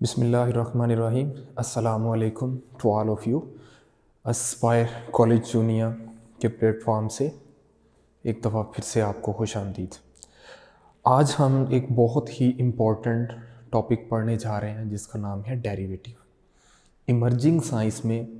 बिस्मिल्लाहिर्रहमानिर्रहीम। अस्सलामु अलैकुम to all of you. Aspire college junior के प्लेटफॉर्म से एक दफ़ा फिर से आपको खुशामदीद। आज हम एक बहुत ही इम्पोर्टेंट टॉपिक पढ़ने जा रहे हैं जिसका नाम है डेरिवेटिव। इमर्जिंग साइंस में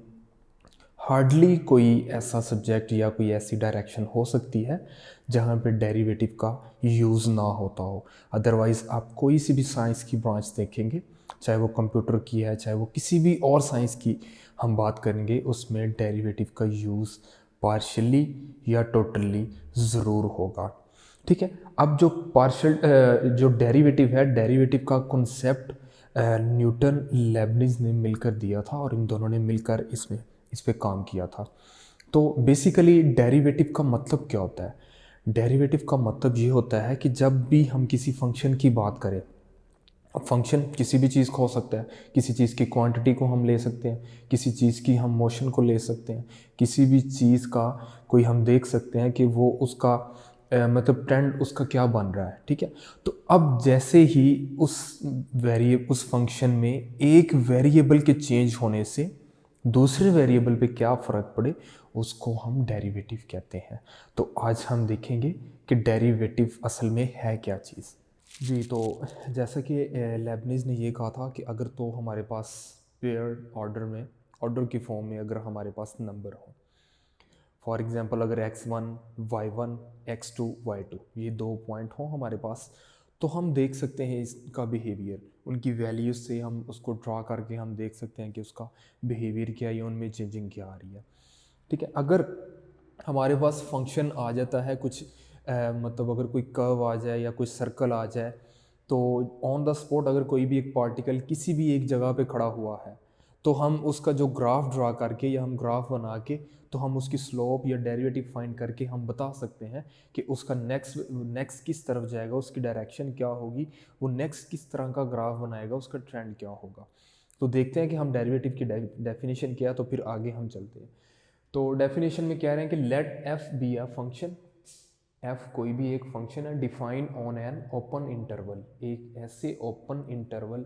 हार्डली कोई ऐसा सब्जेक्ट या कोई ऐसी डायरेक्शन हो सकती है जहाँ पे डेरिवेटिव का यूज़ ना होता हो। अदरवाइज़ आप कोई सी भी साइंस की ब्रांच देखेंगे, चाहे वो कंप्यूटर की है, चाहे वो किसी भी और साइंस की हम बात करेंगे, उसमें डेरिवेटिव का यूज़ पार्शियली या टोटली ज़रूर होगा। ठीक है। अब जो जो डेरिवेटिव है, डेरिवेटिव का कॉन्सेप्ट न्यूटन लेबनिज ने मिलकर दिया था और इन दोनों ने मिलकर इस पे काम किया था। तो बेसिकली डेरिवेटिव का मतलब क्या होता है? डेरिवेटिव का मतलब ये होता है कि जब भी हम किसी फंक्शन की बात करें, अब फंक्शन किसी भी चीज़ को हो सकता है, किसी चीज़ की क्वांटिटी को हम ले सकते हैं, किसी चीज़ की हम मोशन को ले सकते हैं, किसी भी चीज़ का कोई हम देख सकते हैं कि वो उसका मतलब ट्रेंड उसका क्या बन रहा है। ठीक है। तो अब जैसे ही उस फंक्शन में एक वेरिएबल के चेंज होने से दूसरे वेरिएबल पे क्या फ़र्क पड़े, उसको हम डेरिवेटिव कहते हैं। तो आज हम देखेंगे कि डेरिवेटिव असल में है क्या चीज़। जी, तो जैसा कि लेबनिज़ ने ये कहा था कि अगर तो हमारे पास पेयर्ड ऑर्डर की फॉर्म में अगर हमारे पास नंबर हो, फॉर एग्जांपल अगर x1 y1 x2 y2 ये दो पॉइंट हों हमारे पास, तो हम देख सकते हैं इसका बिहेवियर, उनकी वैल्यूज से हम उसको ड्रा करके हम देख सकते हैं कि उसका बिहेवियर क्या है या उनमें चेंजिंग क्या आ रही है। ठीक है। अगर हमारे पास फंक्शन आ जाता है कुछ मतलब अगर कोई कर्व आ जाए या कोई सर्कल आ जाए, तो ऑन द स्पॉट अगर कोई भी एक पार्टिकल किसी भी एक जगह पे खड़ा हुआ है, तो हम उसका जो ग्राफ ड्रा करके या हम ग्राफ बना के तो हम उसकी स्लोप या डेरिवेटिव फाइंड करके हम बता सकते हैं कि उसका नेक्स्ट किस तरफ जाएगा, उसकी डायरेक्शन क्या होगी, वो नेक्स्ट किस तरह का ग्राफ बनाएगा, उसका ट्रेंड क्या होगा। तो देखते हैं कि हम डेरिवेटिव की डेफिनेशन क्या है, तो फिर आगे हम चलते हैं। तो डेफिनेशन में कह रहे हैं कि let f be a function. F कोई भी एक फंक्शन है define on an open interval, एक ऐसे ओपन इंटरवल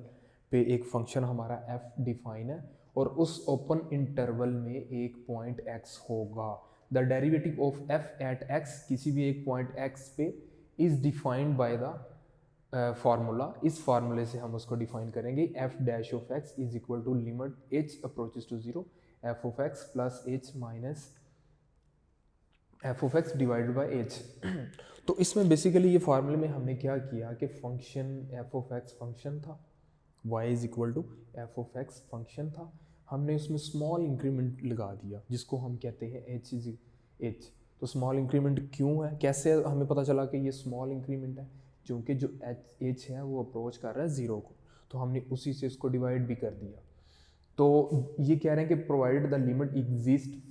पे एक फंक्शन हमारा एफ डिफाइन है और उस ओपन इंटरवल में एक पॉइंट एक्स होगा। The derivative of f at x, किसी भी एक पॉइंट एक्स पे, is defined by the formula. इस फार्मूले से हम उसको डिफाइन करेंगे। F dash of x is equal to limit h approaches to zero f of x plus h minus F of x divided by h. तो इसमें basically ये फार्मूले में हमने क्या किया कि function f of x function था, y is equal to f of x function था, हमने उसमें स्मॉल इंक्रीमेंट लगा दिया जिसको हम कहते हैं एच इज एच। तो स्मॉल इंक्रीमेंट क्यों है, कैसे हमें पता चला कि ये स्मॉल इंक्रीमेंट है? क्योंकि जो एच है वो अप्रोच कर रहा है ज़ीरो को, तो हमने उसी से इसको डिवाइड भी कर दिया। तो ये कह रहे हैं कि प्रोवाइडेड द लिमिट एग्जिस्ट,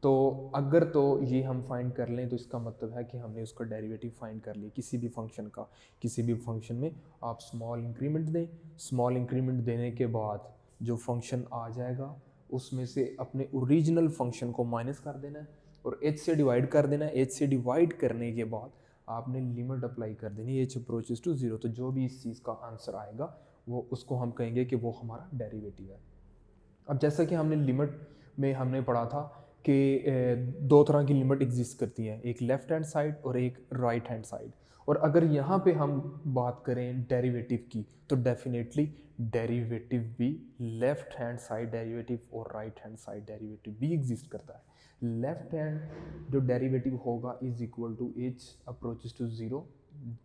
तो अगर तो ये हम फाइंड कर लें तो इसका मतलब है कि हमने उसका डेरिवेटिव फाइंड कर लिया किसी भी फंक्शन का। किसी भी फंक्शन में आप स्मॉल इंक्रीमेंट दें, स्मॉल इंक्रीमेंट देने के बाद जो फंक्शन आ जाएगा उसमें से अपने ओरिजिनल फंक्शन को माइनस कर देना है और एच से डिवाइड कर देना है। एच से डिवाइड करने के बाद आपने लिमिट अप्लाई कर देनी है एच अप्रोचेस टू ज़ीरो। तो जो भी इस चीज़ का आंसर आएगा वो उसको हम कहेंगे कि वो हमारा डेरिवेटिव है। अब जैसा कि हमने लिमिट में हमने पढ़ा था कि दो तरह की लिमिट एग्जिस्ट करती हैं, एक लेफ्ट हैंड साइड और एक राइट हैंड साइड। और अगर यहाँ पे हम बात करें डेरिवेटिव की, तो डेफिनेटली डेरिवेटिव भी लेफ्ट हैंड साइड डेरिवेटिव और राइट हैंड साइड डेरिवेटिव भी एग्जिस्ट करता है। लेफ्ट हैंड जो डेरिवेटिव होगा is equal to h approaches to zero,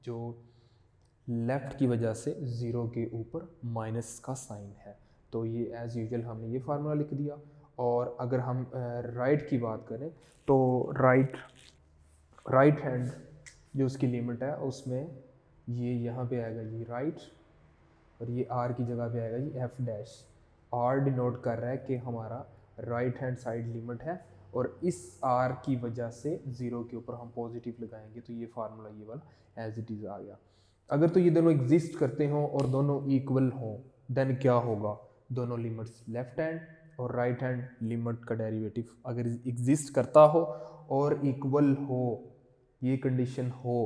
जो लेफ्ट की वजह से ज़ीरो के ऊपर माइनस का साइन है। तो ये एज़ यूजुअल हमने ये फार्मूला लिख दिया। और अगर हम राइट की बात करें तो राइट हैंड जो उसकी लिमिट है उसमें ये यहाँ पे आएगा जी राइट, और ये आर की जगह पे आएगा जी एफ डैश। आर डिनोट कर रहा है कि हमारा राइट हैंड साइड लिमिट है और इस आर की वजह से ज़ीरो के ऊपर हम पॉजिटिव लगाएंगे, तो ये फार्मूला ये वाला एज इट इज़ आ गया। अगर तो ये दोनों एग्जिस्ट करते हों और दोनों इक्वल हों, देन क्या होगा? दोनों लिमिट्स लेफ्ट हैंड और राइट हैंड लिमिट का डेरिवेटिव अगर एग्जिस्ट करता हो और इक्वल हो, ये कंडीशन हो,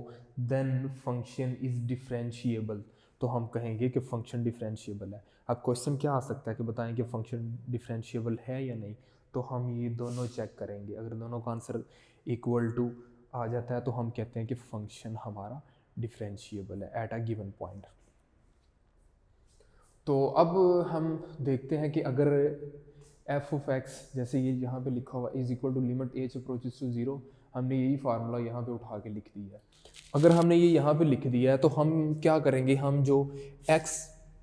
देन फंक्शन इज डिफरेंशिएबल। तो हम कहेंगे कि फंक्शन डिफरेंशिएबल है। अब क्वेश्चन क्या आ सकता है कि बताएं कि फंक्शन डिफरेंशिएबल है या नहीं, तो हम ये दोनों चेक करेंगे। अगर दोनों का आंसर इक्वल टू आ जाता है तो हम कहते हैं कि फंक्शन हमारा डिफरेंशिएबल है एट अ गिवन पॉइंट। तो अब हम देखते हैं कि अगर एफ ऑफ एक्स, जैसे ये यहाँ पे लिखा हुआ is equal to limit h approaches to zero, हमने यही फार्मूला यहाँ पे उठा के लिख दिया है। अगर हमने ये यहाँ पे लिख दिया है तो हम क्या करेंगे, हम जो x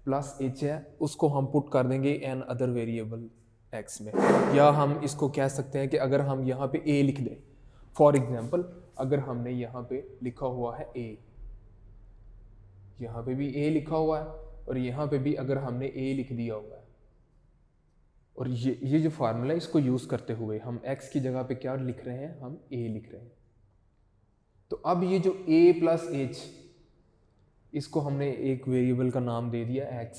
प्लस एच है उसको हम पुट कर देंगे एन अदर वेरिएबल x में, या हम इसको कह सकते हैं कि अगर हम यहाँ पे a लिख दें, फॉर एग्जाम्पल अगर हमने यहाँ पे लिखा हुआ है a, यहाँ पे भी a लिखा हुआ है और यहाँ पे भी अगर हमने a लिख दिया हुआ है, और ये जो फार्मूला है इसको यूज करते हुए हम x की जगह पे क्या लिख रहे हैं, हम a लिख रहे हैं। तो अब ये जो a प्लस एच, इसको हमने एक वेरिएबल का नाम दे दिया x,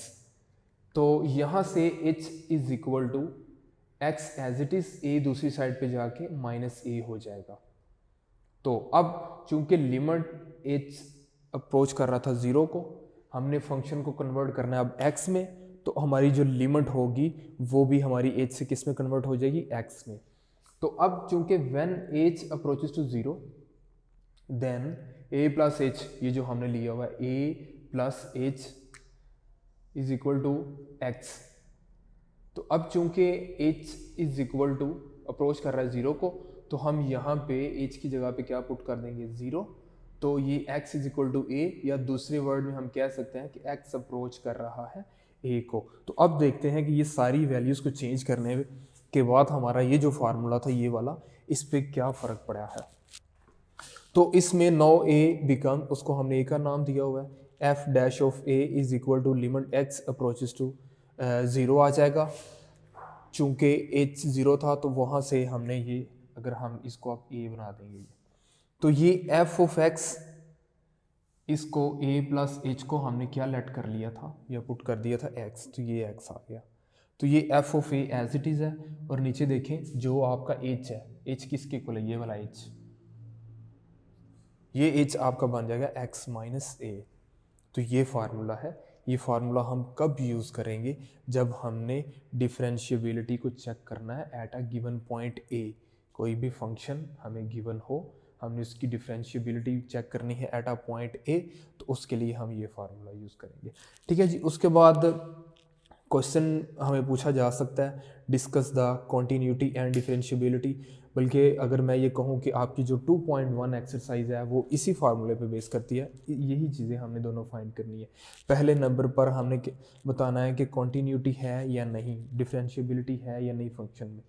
तो यहां से h is equal to x as it is, a दूसरी साइड पे जाके माइनस a हो जाएगा। तो अब चूंकि लिमिट h अप्रोच कर रहा था जीरो को, हमने फंक्शन को कन्वर्ट करना है अब x में, तो हमारी जो लिमिट होगी वो भी हमारी h से किस में कन्वर्ट हो जाएगी, x में। तो अब चूंकि when h approaches to zero then a plus h, ये जो हमने लिया हुआ है a plus h is equal to x, तो अब चूंकि h is equal to approach कर रहा है जीरो को, तो हम यहाँ पे h की जगह पे क्या पुट कर देंगे, जीरो। तो ये x is equal to a, या दूसरे वर्ड में हम कह सकते हैं कि x अप्रोच कर रहा है a को। तो अब देखते हैं कि ये सारी वैल्यूज को चेंज करने के बाद हमारा ये जो फार्मूला था ये वाला, इस पे क्या फर्क पड़ा है। तो इसमें नो a बिकम, उसको हमने a का नाम दिया हुआ है, f dash of a is equal to limit x approaches to zero आ जाएगा। चूंकि h जीरो था तो वहां से हमने ये, अगर हम इसको अब a बना देंगे, तो ये f ऑफ x, इसको a प्लस एच को हमने क्या लेट कर लिया था, या पुट कर दिया था x, तो ये x आ गया। तो ये f of a as it is है, और नीचे देखें जो आपका h है, h किसके इक्वल है, ये वाला h, ये h आपका बन जाएगा x माइनस a। तो ये फार्मूला है। ये फार्मूला हम कब यूज़ करेंगे, जब हमने डिफरेंशिएबिलिटी को चेक करना है at a given point a। कोई भी फंक्शन हमें गिवन हो, हमने उसकी डिफरेंशिएबिलिटी चेक करनी है एट अ पॉइंट a, तो उसके लिए हम ये फार्मूला यूज़ करेंगे। ठीक है जी। उसके बाद क्वेश्चन हमें पूछा जा सकता है, discuss the continuity and differentiability. बल्कि अगर मैं ये कहूँ कि आपकी जो 2.1 एक्सरसाइज है वो इसी फार्मूले पे बेस करती है, यही चीज़ें हमने दोनों फाइंड करनी है। पहले नंबर पर हमने बताना है कि कॉन्टीन्यूटी है या नहीं, डिफरेंशिएबिलिटी है या नहीं फंक्शन में।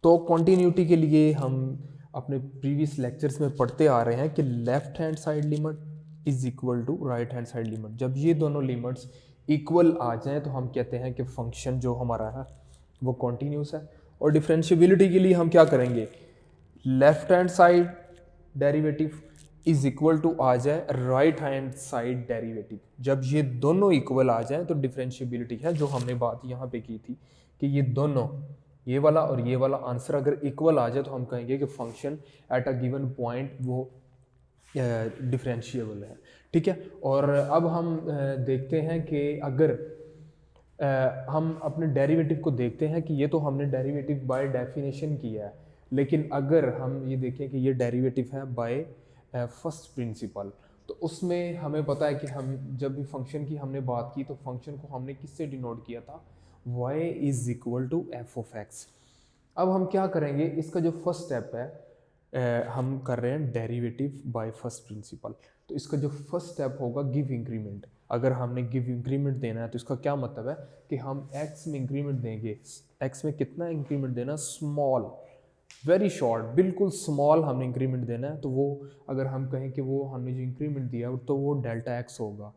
तो कॉन्टीन्यूटी के लिए हम अपने प्रीवियस लेक्चर्स में पढ़ते आ रहे हैं कि left hand side limit is equal to right hand side limit. जब ये दोनों लिमिट्स इक्वल आ जाएं तो हम कहते हैं कि फंक्शन जो हमारा है वो कॉन्टीन्यूस है। और डिफरेंशिएबिलिटी के लिए हम क्या करेंगे, left hand side derivative is equal to आ जाए राइट हैंड साइड डेरिवेटिव। जब ये दोनों इक्वल आ जाए तो डिफरेंशिएबिलिटी है, जो हमने बात यहाँ पे की थी कि ये दोनों, ये वाला और ये वाला आंसर अगर इक्वल आ जाए तो हम कहेंगे कि function at a given point वो डिफरेंशिएबल है। ठीक है। और अब हम देखते हैं कि अगर हम अपने डेरिवेटिव को देखते हैं कि ये तो हमने डेरिवेटिव बाय डेफिनेशन किया है, लेकिन अगर हम ये देखें कि ये डेरिवेटिव है बाय फर्स्ट प्रिंसिपल, तो उसमें हमें पता है कि हम जब भी फंक्शन की हमने बात की तो फंक्शन को हमने किससे डिनोट किया था, y is equal to f of x. अब हम क्या करेंगे, इसका जो फर्स्ट स्टेप है हम कर रहे हैं डेरिवेटिव बाय फर्स्ट प्रिंसिपल। तो इसका जो फर्स्ट स्टेप होगा गिव इंक्रीमेंट। अगर हमने गिव इंक्रीमेंट देना है तो इसका क्या मतलब है कि हम x में इंक्रीमेंट देंगे। x में कितना इंक्रीमेंट देना, स्मॉल, वेरी शॉर्ट, बिल्कुल स्मॉल हमने इंक्रीमेंट देना है। तो वो अगर हम कहें कि वो हमने जो इंक्रीमेंट दिया तो वो डेल्टा एक्स होगा,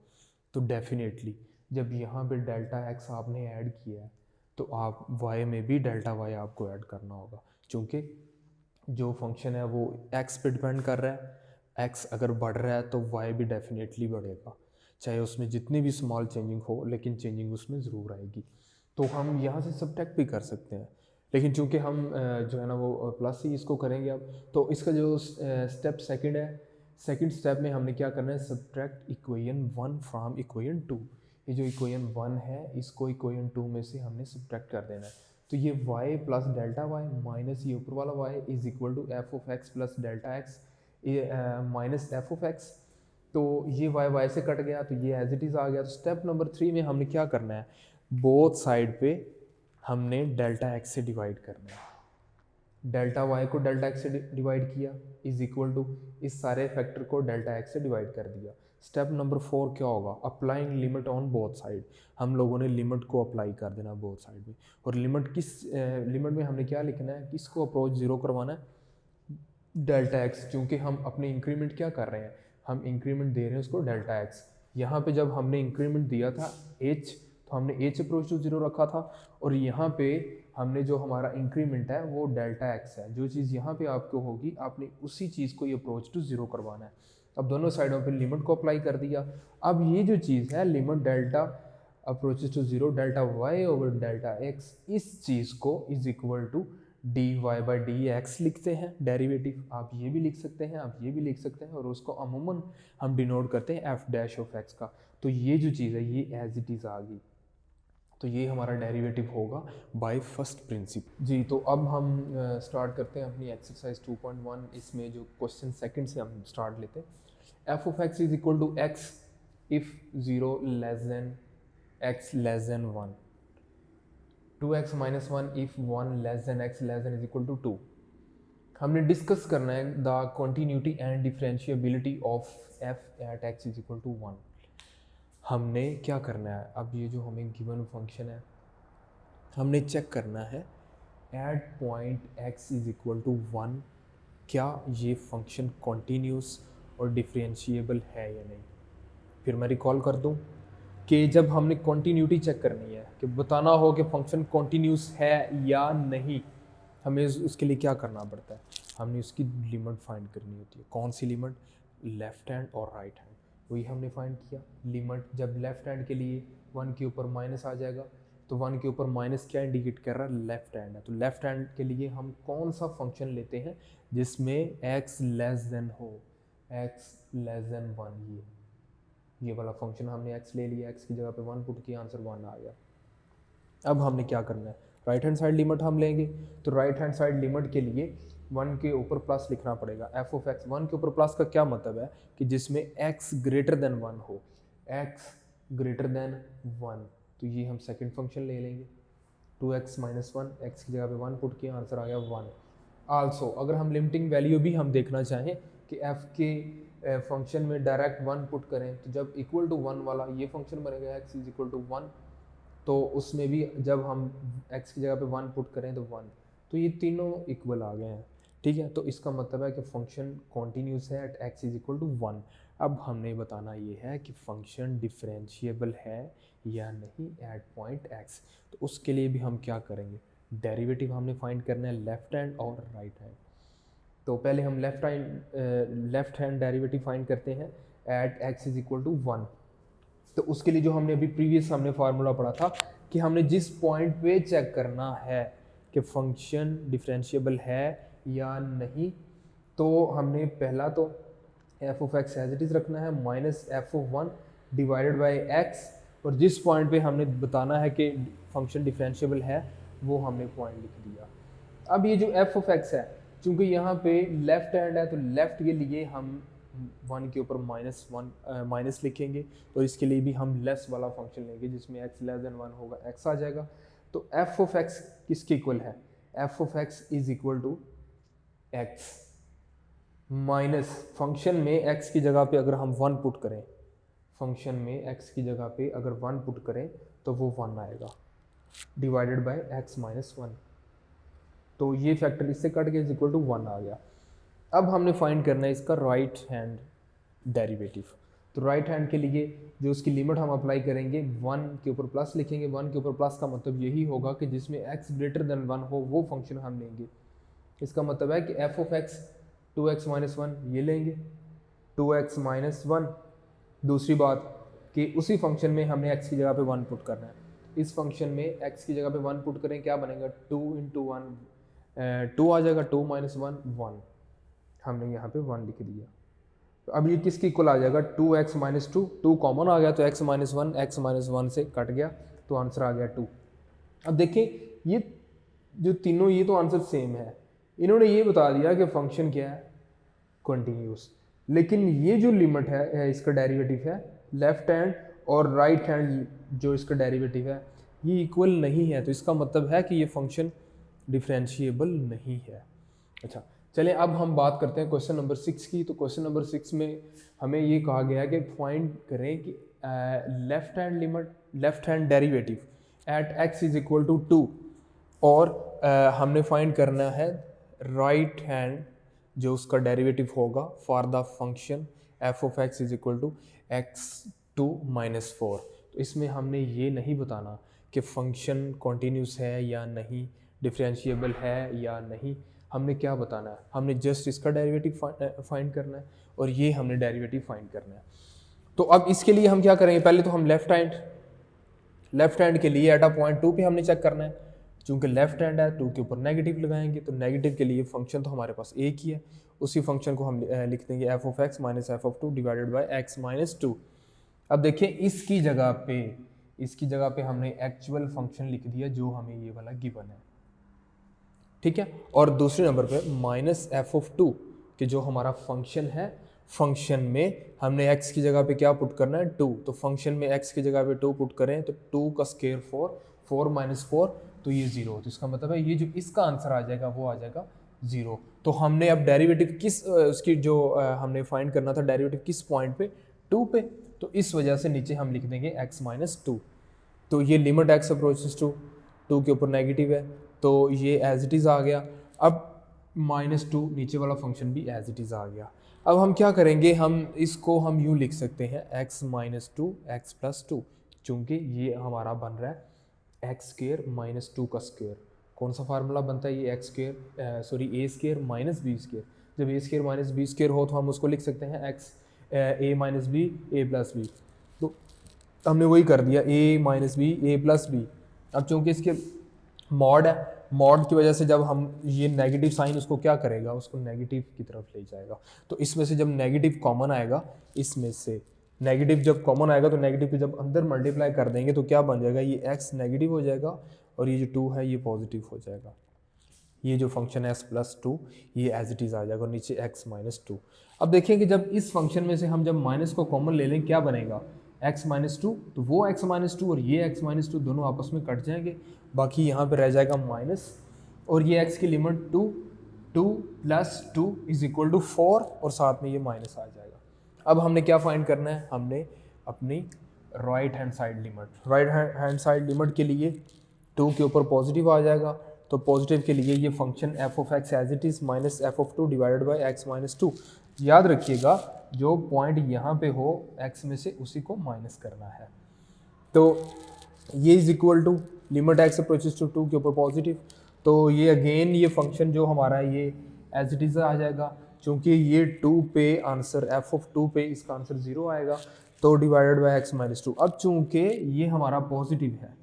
तो डेफिनेटली जब यहाँ पे डेल्टा एक्स आपने ऐड किया है तो आप y में भी डेल्टा y आपको ऐड करना होगा, क्योंकि जो फंक्शन है वो x पे डिपेंड कर रहा है। x अगर बढ़ रहा है तो y भी डेफिनेटली बढ़ेगा, चाहे उसमें जितनी भी स्मॉल चेंजिंग हो, लेकिन चेंजिंग उसमें ज़रूर आएगी। तो हम यहाँ से सब्ट्रैक्ट भी कर सकते हैं, लेकिन चूंकि हम जो है ना वो प्लस ही इसको करेंगे अब। तो इसका जो स्टेप सेकंड है सेकंड स्टेप में हमने क्या करना है, सब्ट्रैक्ट इक्वेशन 1 फ्रॉम इक्वेशन 2। ये जो इक्वेशन 1 है इसको इक्वेशन 2 में से हमने सब्ट्रैक्ट कर देना है। तो ये y plus delta y minus ये ऊपर वाला y is equal to f of x plus delta x minus F of x. तो ये y से कट गया तो ये एज इट इज़ आ गया। तो स्टेप नंबर 3 में हमने क्या करना है, बोथ साइड पे हमने डेल्टा एक्स से डिवाइड करना है। डेल्टा वाई को डेल्टा एक्स से डिवाइड किया इज इक्वल टू इस सारे फैक्टर को डेल्टा एक्स से डिवाइड कर दिया। स्टेप नंबर 4 क्या होगा, applying limit on both side. हम लोगों ने लिमिट को अप्लाई कर देना बोथ साइड में। और लिमिट किस लिमिट में हमने क्या लिखना है, किसको अप्रोच जीरो करवाना है, डेल्टा एक्स। क्योंकि हम अपने इंक्रीमेंट क्या कर रहे हैं, हम इंक्रीमेंट दे रहे हैं उसको डेल्टा एक्स। यहाँ पे जब हमने इंक्रीमेंट दिया था एच, तो हमने एच अप्रोच टू जीरो रखा था। और यहाँ पे हमने जो हमारा इंक्रीमेंट है वो डेल्टा एक्स है। जो चीज़ यहाँ पे आपको होगी आपने उसी चीज़ को ये अप्रोच टू जीरो करवाना है। अब दोनों साइडों पे लिमिट को अप्लाई कर दिया। अब ये जो चीज़ है limit delta approaches to zero delta y over delta x, इस चीज़ को is equal to d y by d x लिखते हैं डेरिवेटिव। आप ये भी लिख सकते हैं, आप ये भी लिख सकते हैं, और उसको अमूमन हम डिनोट करते हैं एफ डैश ऑफ एक्स का। तो ये जो चीज़ है ये एज इट इज़ आ गई। तो ये हमारा डेरिवेटिव होगा बाय फर्स्ट प्रिंसिपल जी। तो अब हम स्टार्ट करते हैं अपनी एक्सरसाइज 2.1। इसमें जो क्वेश्चन सेकंड से हम स्टार्ट लेते हैं। F of x is equal to x if 0 less than x less than 1, 2x minus 1 if 1 less than x less than is equal to 2। हमने डिस्कस करना है the continuity and differentiability of f at x is equal to 1। हमने क्या करना है, अब ये जो हमें गिवन फंक्शन है हमने चेक करना है at point x is equal to 1 क्या ये फंक्शन कॉन्टीन्यूस और डिफरेंशिएबल है या नहीं। फिर मैं रिकॉल कर दूं कि जब हमने कॉन्टीन्यूटी चेक करनी है, कि बताना हो कि फंक्शन कॉन्टीन्यूस है या नहीं, हमें उसके लिए क्या करना पड़ता है, हमने उसकी लिमिट फाइंड करनी होती है। कौन सी लिमिट, लेफ्ट हैंड और राइट हैंड, वही हमने फाइंड किया। लिमिट जब लेफ्ट हैंड के लिए 1 के ऊपर माइनस आ जाएगा, तो 1 के ऊपर माइनस क्या इंडिकेट कर रहा है, लेफ्ट हैंड है। तो लेफ्ट हैंड के लिए हम कौन सा फंक्शन लेते हैं जिसमें x लेस देन हो, x लेस देन 1, ये वाला फंक्शन हमने x ले लिया, x की जगह पे 1 पुट किया, आंसर 1 आ गया। अब हमने क्या करना है, राइट हैंड साइड लिमिट हम लेंगे। तो राइट हैंड साइड लिमिट के लिए 1 के ऊपर प्लस लिखना पड़ेगा। एफ ऑफ एक्स 1 के ऊपर प्लस का क्या मतलब है कि जिसमें x ग्रेटर देन 1 हो, x ग्रेटर देन 1। तो ये हम सेकंड फंक्शन ले लेंगे, 2x माइनस 1, एक्स की जगह पे 1 पुट किया, आंसर आ गया 1। आल्सो अगर हम लिमिटिंग वैल्यू भी हम देखना चाहें कि f के फंक्शन में डायरेक्ट 1 पुट करें, तो जब इक्वल टू 1 वाला ये फंक्शन बनेगा x इज इक्वल टू 1, तो उसमें भी जब हम x की जगह पे 1 पुट करें तो 1, तो ये तीनों इक्वल आ गए हैं। ठीक है, तो इसका मतलब है कि फंक्शन कॉन्टीन्यूस है at x is equal to 1। अब हमने बताना ये है कि फंक्शन डिफरेंशिएबल है या नहीं एट पॉइंट x। तो उसके लिए भी हम क्या करेंगे, डेरिवेटिव हमने फाइंड करना है लेफ्ट हैंड और राइट हैंड। तो पहले हम लेफ्ट हैंड डेरिवेटिव फाइंड करते हैं at x is equal to 1। तो उसके लिए जो हमने अभी प्रीवियस हमने फार्मूला पढ़ा था कि हमने जिस पॉइंट पे चेक करना है कि फंक्शन डिफरेंशिएबल है या नहीं, तो हमने पहला तो f of x as it is रखना है minus F of 1 divided by x, और जिस पॉइंट पे हमने बताना है कि फंक्शन डिफरेंशिएबल है वो हमने पॉइंट लिख दिया। अब ये जो एफ ऑफ एक्स है, चूँकि यहाँ पे लेफ्ट हैंड है तो लेफ्ट के लिए हम 1 के ऊपर माइनस लिखेंगे, और इसके लिए भी हम लेस वाला फंक्शन लेंगे जिसमें x लेस देन 1 होगा, x आ जाएगा। तो f ऑफ x किसके इक्वल है, f of x is equal to x minus function में x की जगह पे अगर हम 1 पुट करें, फंक्शन में x की जगह पे अगर 1 पुट करें तो वो 1 आएगा, डिवाइडेड बाय x माइनस 1। तो ये फैक्टर इससे कट के इज इक्वल टू 1 आ गया। अब हमने फाइंड करना है इसका राइट हैंड डेरिवेटिव। तो राइट हैंड के लिए जो उसकी लिमिट हम अप्लाई करेंगे 1 के ऊपर प्लस लिखेंगे। 1 के ऊपर प्लस का मतलब यही होगा कि जिसमें x ग्रेटर देन 1 हो वो फंक्शन हम लेंगे। इसका मतलब है कि f of x 2x minus 1 ये लेंगे, 2x माइनस 1। दूसरी बात कि उसी फंक्शन में हमने x की जगह पे 1 पुट करना है। इस फंक्शन में x की जगह पे 1 पुट करें, क्या बनेगा, 2 इंटू 1 2 आ जाएगा, 2 माइनस 1 1, हमने यहाँ पे 1 लिख दिया। अब ये किसके इक्वल आ जाएगा, 2x minus two, two common आ गया तो x minus one, X minus one से कट गया तो आंसर आ गया 2। अब देखें ये जो तीनों, ये तो आंसर सेम है, इन्होंने ये बता दिया कि फंक्शन क्या है, कंटिन्यूस, लेकिन ये जो लिमिट है इसका डेरिवेटिव है लेफ्ट हैंड और राइट हैंड जो इसका डेरिवेटिव है ये इक्वल नहीं है, तो इसका मतलब है कि ये फंक्शन डिफरेंशिएबल नहीं है। अच्छा चलें अब हम बात करते हैं क्वेश्चन नंबर 6 की। तो क्वेश्चन नंबर 6 में हमें ये कहा गया है कि फाइंड करें कि left hand limit, left hand derivative at x is equal to 2 और हमने फाइंड करना है राइट हैंड जो उसका डेरिवेटिव होगा for the function f of x is equal to x2 minus 4। तो इसमें हमने ये नहीं बताना कि फंक्शन कॉन्टीन्यूस है या नहीं, डिफरेंशिएबल है या नहीं, हमने क्या बताना है, हमने जस्ट इसका डेरिवेटिव फाइंड करना है और ये हमने डेरिवेटिव फाइंड करना है। तो अब इसके लिए हम क्या करेंगे, पहले तो हम लेफ्ट हैंड के लिए एट अ पॉइंट 2 पे हमने चेक करना है, चूंकि लेफ्ट हैंड है 2 के ऊपर नेगेटिव लगाएंगे, तो नेगेटिव के लिए फंक्शन तो हमारे पास एक ही है, उसी फंक्शन को हम लिख देंगे f of x minus F of 2 divided by x minus 2। अब देखिए इसकी जगह पे हमने एक्चुअल फंक्शन लिख दिया जो हमें ये वाला गिवन है, ठीक है, और दूसरे नंबर पे माइनस एफ ऑफ 2 कि जो हमारा फंक्शन है, फंक्शन में हमने x की जगह पे क्या पुट करना है 2, तो फंक्शन में x की जगह पे 2 पुट करें तो 2 का स्क्वायर 4 माइनस 4 तो ये 0, तो इसका मतलब है ये जो इसका आंसर आ जाएगा वो आ जाएगा 0। तो हमने अब डेरिवेटिव किस उसकी जो हमने फाइंड करना था डेरिवेटिव किस पॉइंट पे, 2 पे, तो इस वजह से नीचे हम लिख देंगे x माइनस 2। तो ये लिमिट x अप्रोचेस टू 2 के ऊपर नेगेटिव है तो ये एज इट इज़ आ गया। अब माइनस 2 नीचे वाला फंक्शन भी एज इट इज़ आ गया। अब हम क्या करेंगे, हम इसको हम यूँ लिख सकते हैं x माइनस 2 एक्स प्लस 2, चूँकि ये हमारा बन रहा है एक्स स्क्वेयर माइनस 2 का स्क्वेयर। कौन सा फार्मूला बनता है, ये एक्स स्क्वेयर सॉरी ए स्क्वेयर माइनस बी स्क्वेयर। जब ए स्क्वेयर माइनस बी स्क्वेयर हो तो हम उसको लिख सकते हैं एक्स ए माइनस बी ए प्लस बी, तो हमने वही कर दिया ए माइनस बी ए प्लस बी। अब चूँकि इसके मॉड है, मॉड की वजह से जब हम ये नेगेटिव साइन उसको क्या करेगा, उसको नेगेटिव की तरफ ले जाएगा, तो इसमें से जब नेगेटिव कॉमन आएगा, इसमें से नेगेटिव जब कॉमन आएगा तो नेगेटिव को जब अंदर मल्टीप्लाई कर देंगे तो क्या बन जाएगा, ये x नेगेटिव हो जाएगा और ये जो 2 है ये पॉजिटिव हो जाएगा। ये जो फंक्शन है s प्लस 2 ये एज इट इज़ आ जाएगा और नीचे x माइनस 2। अब देखिए कि जब इस फंक्शन में से हम जब माइनस को कॉमन ले लें क्या बनेगा, x माइनस 2, तो वो x माइनस 2 और ये x माइनस 2 दोनों आपस में कट जाएंगे, बाकी यहाँ पे रह जाएगा माइनस और ये x की limit 2 plus 2 is equal to 4 और साथ में ये माइनस आ जाएगा। अब हमने क्या फाइंड करना है, हमने अपनी राइट हैंड साइड लिमिट के लिए 2 के ऊपर पॉजिटिव आ जाएगा, तो पॉजिटिव के लिए ये function f of x as it is minus F of 2 divided by x minus 2। याद रखिएगा जो पॉइंट यहाँ पे हो x में से उसी को माइनस करना है, तो ये is equal to limit x approaches to 2 के ऊपर पॉजिटिव, तो ये अगेन ये फंक्शन जो हमारा ये एज इट इज़ आ जाएगा, चूँकि ये 2 पे आंसर f ऑफ 2 पे इसका आंसर 0 आएगा, तो डिवाइडेड बाई x माइनस 2। अब चूँकि ये हमारा पॉजिटिव है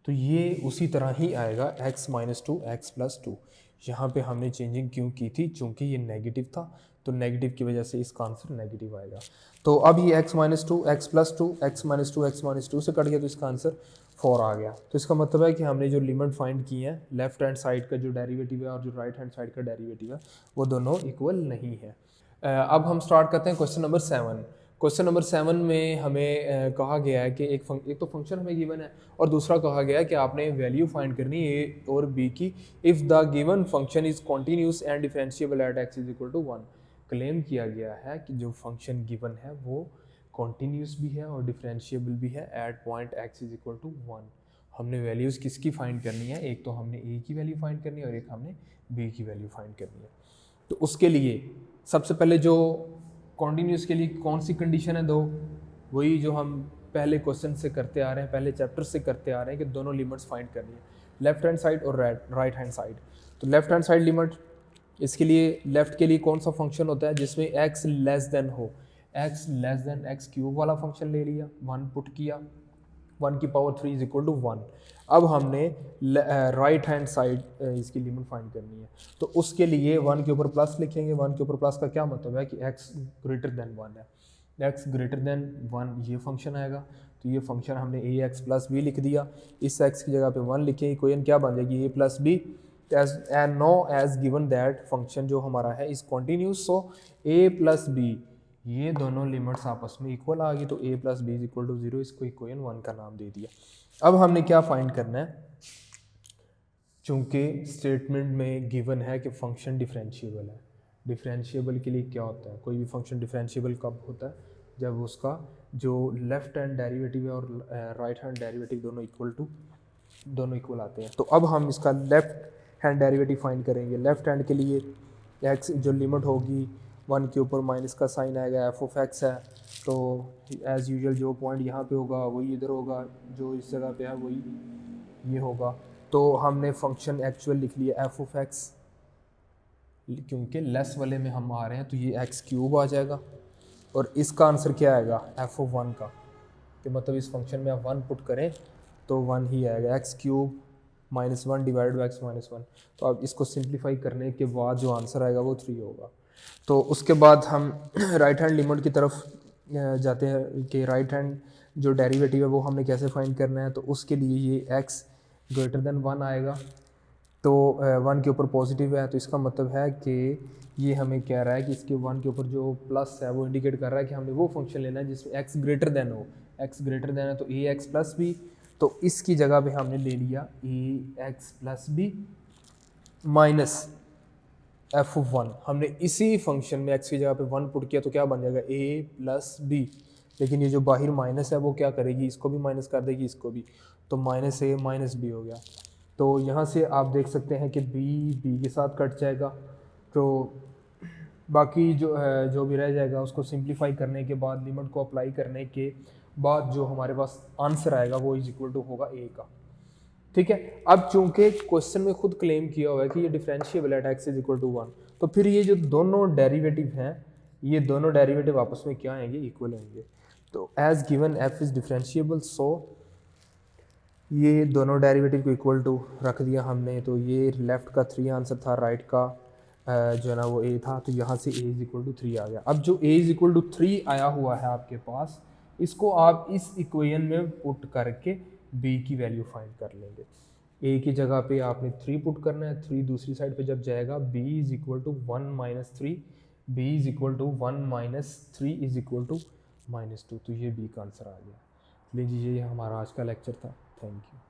तो ये उसी तरह ही आएगा x माइनस 2 एक्स प्लस 2। यहाँ पे हमने चेंजिंग क्यों की थी, चूँकि ये नेगेटिव था तो नेगेटिव की वजह से इसका आंसर नेगेटिव आएगा। तो अब ये x minus 2 x plus 2 x minus 2 x minus 2 से कट गया तो इसका आंसर 4 आ गया। तो इसका मतलब है कि हमने जो लिमिट फाइंड की है, लेफ्ट हैंड साइड का जो डेरिवेटिव है और जो राइट हैंड साइड का डेरिवेटिव है वो दोनों इक्वल नहीं है। अब हम स्टार्ट करते हैं क्वेश्चन नंबर 7। क्वेश्चन नंबर 7 में हमें कहा गया है कि एक तो फंक्शन हमें गिवन है और दूसरा कहा गया है कि आपने वैल्यू फाइंड करनी है ए और बी की if the given function is continuous and differentiable at x is equal to 1। Claim किया गया है कि जो फंक्शन गिवन है वो कॉन्टीन्यूस भी है और डिफरेंशिएबल भी है at point x is equal to 1। हमने वैल्यूज़ किसकी फाइंड करनी है, एक तो हमने ए की वैल्यू फाइंड करनी है और एक हमने बी की वैल्यू फाइंड करनी है। तो उसके लिए सबसे पहले जो कॉन्टीन्यूस के लिए कौन सी कंडीशन है, दो वही जो हम पहले क्वेश्चन से करते आ रहे हैं, पहले चैप्टर से करते आ रहे हैं कि दोनों लिमिट्स फाइंड करनी है, लेफ्ट हैंड साइड और राइट हैंड साइड। तो लेफ्ट हैंड साइड लिमिट, इसके लिए लेफ्ट के लिए कौन सा फंक्शन होता है जिसमें x लेस देन हो, x less than x cube वाला फंक्शन ले लिया, 1 पुट किया, 1 की पावर 3 इज इक्वल टू 1। अब हमने राइट हैंड साइड इसकी लिमिट फाइंड करनी है। तो उसके लिए 1 के ऊपर प्लस लिखेंगे। 1 के ऊपर प्लस का क्या मतलब है कि x ग्रेटर देन 1 है। x ग्रेटर देन 1 ये फंक्शन आएगा। तो ये फंक्शन हमने ए एक्स प्लस बी लिख दिया। इस x की जगह पे 1 लिखें, इक्वेशन क्या बन जाएगी A plus B and no as given that function जो हमारा है is continuous. So A plus B ये दोनों लिमिट्स आपस में इक्वल आ गई। तो a plus b is equal to 0, इसको इक्वेशन 1 का नाम दे दिया। अब हमने क्या फाइंड करना है, चूंकि स्टेटमेंट में गिवन है कि फंक्शन डिफरेंशिएबल है। डिफरेंशिएबल के लिए क्या होता है, कोई भी फंक्शन डिफरेंशिएबल कब होता है, जब उसका जो लेफ्ट हैंड डेरिवेटिव है और राइट हैंड डेरिवेटिव दोनों इक्वल आते हैं। तो अब हम इसका लेफ्ट हैंड डेरिवेटिव फाइंड करेंगे। लेफ्ट हैंड के लिए x जो लिमिट होगी 1 के ऊपर माइनस का साइन आएगा, एफ ऑफ एक्स है। तो एज़ यूजुअल जो पॉइंट यहाँ पे होगा वही इधर होगा, जो इस जगह पे है वही ये होगा। तो हमने फंक्शन एक्चुअल लिख लिया एफ ऑफ एक्स, क्योंकि लेस वाले में हम आ रहे हैं तो ये एक्स क्यूब आ जाएगा। और इसका आंसर क्या आएगा एफ ऑफ 1 का, कि मतलब इस फंक्शन में आप 1 पुट करें तो 1 ही आएगा, x cube minus 1 divide by x minus 1। तो अब इसको सिंप्लीफाई करने के बाद जो आंसर आएगा वो 3 होगा। तो उसके बाद हम राइट हैंड लिमिट की तरफ जाते हैं कि राइट हैंड जो डेरिवेटिव है वो हमने कैसे फाइंड करना है। तो उसके लिए ये x ग्रेटर देन 1 आएगा। तो 1 के ऊपर पॉजिटिव है, तो इसका मतलब है कि ये हमें कह रहा है कि इसके 1 के ऊपर जो प्लस है वो इंडिकेट कर रहा है कि हमने वो फंक्शन लेना है जिसमें x ग्रेटर देन हो। x ग्रेटर देन है तो ए एक्स प्लस बी, तो इसकी जगह पे हमने ले लिया A X plus B minus F of 1। हमने इसी फंक्शन में x की जगह पे 1 पुट किया तो क्या बन जाएगा a प्लस बी। लेकिन ये जो बाहर माइनस है वो क्या करेगी, इसको भी माइनस कर देगी, इसको भी। तो माइनस a माइनस बी हो गया। तो यहाँ से आप देख सकते हैं कि b के साथ कट जाएगा। तो बाकी जो है जो भी रह जाएगा उसको सिंप्लीफाई करने के बाद, लिमिट को अप्लाई करने के बाद जो हमारे पास आंसर आएगा वो इज इक्वल टू होगा a का। ठीक है। अब चूंकि क्वेश्चन में खुद क्लेम किया हुआ है कि ये डिफरेंशिएबल है x इज इक्वल टू 1, तो फिर ये जो दोनों डेरिवेटिव हैं ये दोनों डेरिवेटिव आपस में क्या आएंगे, इक्वल आएंगे। तो as given f is differentiable, so ये दोनों डेरिवेटिव को इक्वल टू रख दिया हमने। तो ये लेफ्ट का 3 आंसर था, राइट का जो है ना वो a था। तो यहाँ से a इज इक्वल टू 3 आ गया। अब जो a इज इक्वल टू 3 आया हुआ है आपके पास, इसको आप इस इक्वेशन में पुट करके b की वैल्यू फाइंड कर लेंगे। a की जगह पे आपने 3 पुट करना है, 3 दूसरी साइड पे जब जाएगा b is equal to 1 minus 3, b is equal to 1 minus 3 is equal to -2। तो ये b का आंसर आ गया। लीजिए ये हमारा आज का लेक्चर था। Thank you.